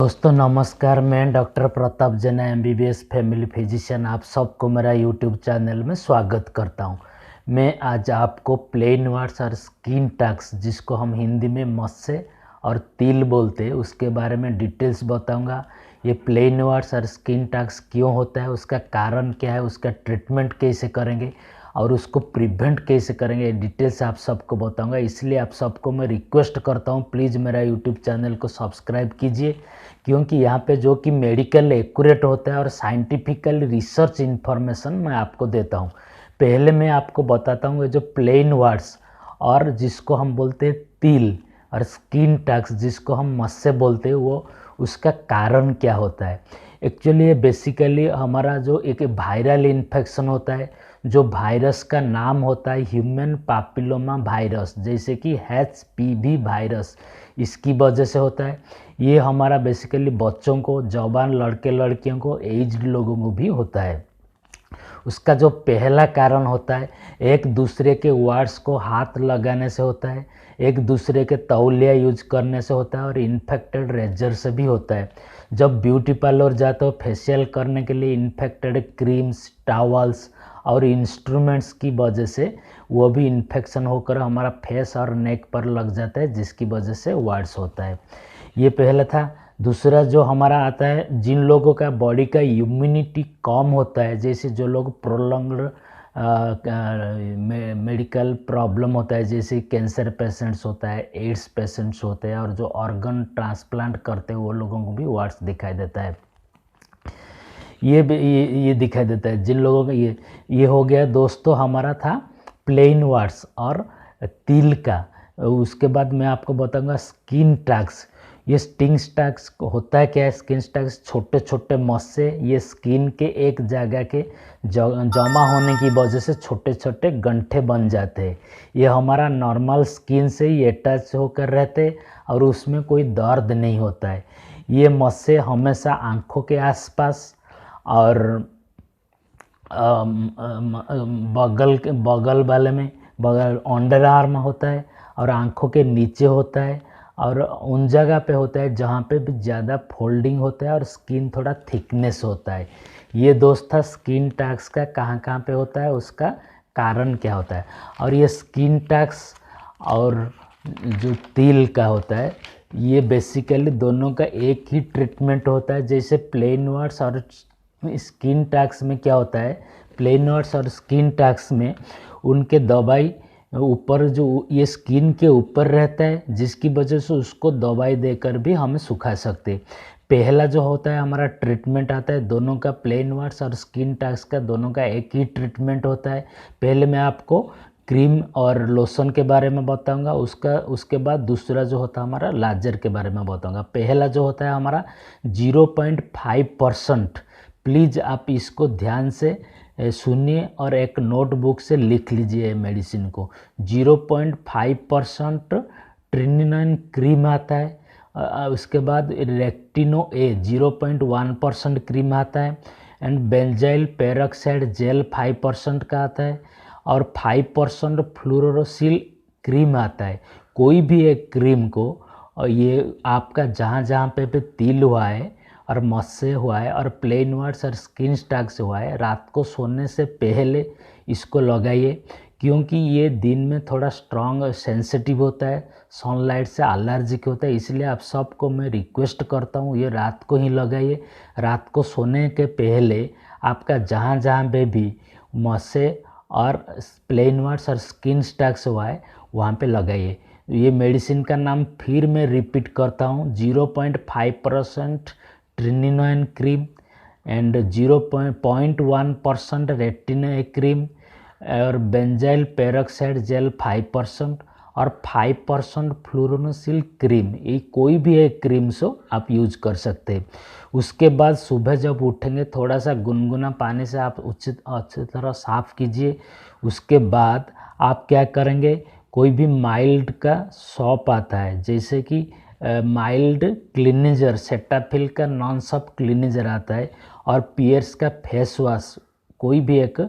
दोस्तों नमस्कार, मैं डॉक्टर प्रताप जेना एमबीबीएस फैमिली फिजिशियन आप सबको मेरा यूट्यूब चैनल में स्वागत करता हूं। मैं आज आपको प्लेन वार्ड्स और स्किन टैक्स, जिसको हम हिंदी में मस्से और तिल बोलते हैं, उसके बारे में डिटेल्स बताऊंगा। ये प्लेन वार्ड्स और स्किन टैक्स क्यों होता है, उसका कारण क्या है, उसका ट्रीटमेंट कैसे करेंगे और उसको प्रिवेंट कैसे करेंगे, डिटेल्स आप सबको बताऊंगा। इसलिए आप सबको मैं रिक्वेस्ट करता हूं, प्लीज़ मेरा यूट्यूब चैनल को सब्सक्राइब कीजिए, क्योंकि यहाँ पे जो कि मेडिकल एक्यूरेट होता है और साइंटिफिकल रिसर्च इन्फॉर्मेशन मैं आपको देता हूँ। पहले मैं आपको बताता हूँ जो प्लेन वार्ड्स और जिसको हम बोलते हैं तिल और स्किन टैक्स जिसको हम मस्से बोलते हैं, वो उसका कारण क्या होता है। एक्चुअली ये बेसिकली हमारा जो एक वायरल इन्फेक्शन होता है, जो वायरस का नाम होता है ह्यूमन पापिलोमा वायरस, जैसे कि HPV वायरस, इसकी वजह से होता है। ये हमारा बेसिकली बच्चों को, जवान लड़के लड़कियों को, एज्ड लोगों को भी होता है। उसका जो पहला कारण होता है, एक दूसरे के वार्ड्स को हाथ लगाने से होता है, एक दूसरे के तौलिया यूज करने से होता है और इन्फेक्टेड रेजर से भी होता है। जब ब्यूटी पार्लर जाते हो फेशियल करने के लिए, इन्फेक्टेड क्रीम्स, टॉवल्स और इंस्ट्रूमेंट्स की वजह से वो भी इन्फेक्शन होकर हमारा फेस और नेक पर लग जाता है, जिसकी वजह से वार्ड्स होता है। ये पहला था। दूसरा जो हमारा आता है, जिन लोगों का बॉडी का इम्यूनिटी कम होता है, जैसे जो लोग प्रोलॉन्ग्ड मेडिकल प्रॉब्लम होता है, जैसे कैंसर पेशेंट्स होता है, एड्स पेशेंट्स होते हैं और जो ऑर्गन ट्रांसप्लांट करते हैं, वो लोगों को भी वार्ड्स दिखाई देता है। ये दिखाई देता है जिन लोगों का ये हो गया दोस्तों, हमारा था प्लेन वार्ड्स और तिल का। उसके बाद मैं आपको बताऊंगा स्किन टैक्स। ये स्किन टैक्स होता है क्या है? स्किन टैक्स छोटे छोटे मस्से, ये स्किन के एक जगह के जमा होने की वजह से छोटे छोटे गंठे बन जाते हैं। ये हमारा नॉर्मल स्किन से ही अटैच होकर रहते हैं और उसमें कोई दर्द नहीं होता है। ये मस्से हमेशा आँखों के आसपास और बगल वाले में, बगल अंडर आर्म होता है और आँखों के नीचे होता है और उन जगह पे होता है जहाँ पे भी ज़्यादा फोल्डिंग होता है और स्किन थोड़ा थिकनेस होता है। ये दोस्त था स्किन टैक्स का कहाँ कहाँ पे होता है, उसका कारण क्या होता है। और ये स्किन टैक्स और जो तिल का होता है, ये बेसिकली दोनों का एक ही ट्रीटमेंट होता है। जैसे प्लेन वार्ड्स और स्किन टैक्स में क्या होता है, प्लेन वार्ड्स और स्किन टैक्स में उनके दवाई ऊपर जो ये स्किन के ऊपर रहता है, जिसकी वजह से उसको दवाई देकर भी हम सुखा सकते हैं। पहला जो होता है हमारा ट्रीटमेंट आता है, दोनों का प्लेन वार्ड्स और स्किन टैक्स का दोनों का एक ही ट्रीटमेंट होता है। पहले मैं आपको क्रीम और लोशन के बारे में बताऊंगा, उसके बाद दूसरा जो होता है हमारा लाजर के बारे में बताऊंगा। पहला जो होता है हमारा 0.5%, प्लीज़ आप इसको ध्यान से सुनिए और एक नोटबुक से लिख लीजिए मेडिसिन को। 0.5% ट्रिनिनाइन क्रीम आता है। उसके बाद रेक्टिनो ए 0.1% क्रीम आता है एंड बेंजाइल पेरोक्साइड जेल 5% का आता है और 5% फ्लोरोसिल क्रीम आता है। कोई भी एक क्रीम को, और ये आपका जहाँ जहाँ पे तिल हुआ है और मस्से हुआ है और प्लेन वार्ड्स और स्किन टैक्स हुआ है, रात को सोने से पहले इसको लगाइए, क्योंकि ये दिन में थोड़ा स्ट्रॉन्ग और सेंसिटिव होता है, सनलाइट से एलर्जिक होता है। इसलिए आप सबको मैं रिक्वेस्ट करता हूँ ये रात को ही लगाइए। रात को सोने के पहले आपका जहाँ जहाँ पे भी मस्से और प्लेन वार्ड्स और स्किन टैक्स हुआ है वहाँ पे लगाइए। ये मेडिसिन का नाम फिर मैं रिपीट करता हूँ, 0.5% ट्रिनिनाइन क्रीम एंड 0.1% रेटिना क्रीम और बेंजाइल पेरोक्साइड जेल 5% और 5% फ्लोरोसिल क्रीम। ये कोई भी एक क्रीम से आप यूज कर सकते हैं। उसके बाद सुबह जब उठेंगे थोड़ा सा गुनगुना पानी से आप अच्छी तरह साफ़ कीजिए। उसके बाद आप क्या करेंगे, कोई भी माइल्ड का सॉप आता है, जैसे कि माइल्ड क्लीनिजर, सेटाफिल का नॉन सॉप क्लीनिजर आता है और पियर्स का फेस वॉश, कोई भी एक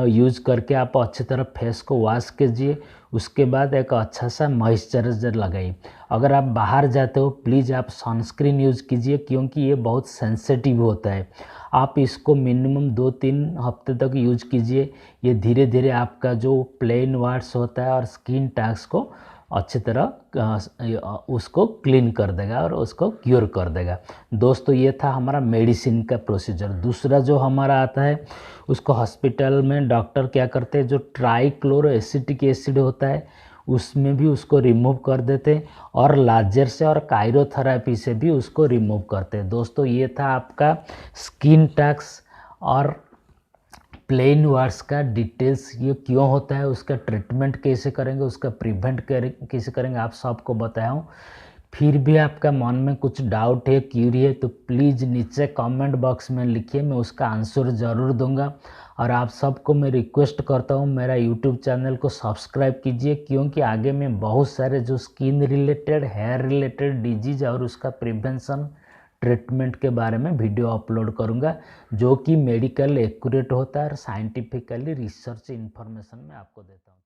यूज़ करके आप अच्छी तरह फेस को वॉश कीजिए। उसके बाद एक अच्छा सा मॉइस्चराइज़र लगाइए। अगर आप बाहर जाते हो प्लीज़ आप सनस्क्रीन यूज़ कीजिए, क्योंकि ये बहुत सेंसिटिव होता है। आप इसको मिनिमम 2-3 हफ्ते तक यूज कीजिए। ये धीरे धीरे आपका जो प्लेन वार्ड्स होता है और स्किन टैग्स को अच्छी तरह उसको क्लीन कर देगा और उसको क्योर कर देगा। दोस्तों ये था हमारा मेडिसिन का प्रोसीजर। दूसरा जो हमारा आता है, उसको हॉस्पिटल में डॉक्टर क्या करते हैं, जो ट्राइक्लोरोएसिटिक एसिड होता है उसमें भी उसको रिमूव कर देते हैं, और लाजर से और कायरोथेरेपी से भी उसको रिमूव करते हैं। दोस्तों ये था आपका स्किन टैग्स और प्लेन वार्ड्स का डिटेल्स, ये क्यों होता है, उसका ट्रीटमेंट कैसे करेंगे, उसका प्रिवेंट कैसे करेंगे, आप सबको बताया हूँ। फिर भी आपका मन में कुछ डाउट है, क्यूरी है, तो प्लीज़ नीचे कमेंट बॉक्स में लिखिए, मैं उसका आंसर ज़रूर दूंगा। और आप सबको मैं रिक्वेस्ट करता हूँ मेरा यूट्यूब चैनल को सब्सक्राइब कीजिए, क्योंकि आगे मैं बहुत सारे जो skin related, hair related disease और उसका प्रिवेंशन ट्रीटमेंट के बारे में वीडियो अपलोड करूंगा, जो कि मेडिकल एक्यूरेट होता है और साइंटिफिकली रिसर्च इन्फॉर्मेशन मैं आपको देता हूँ।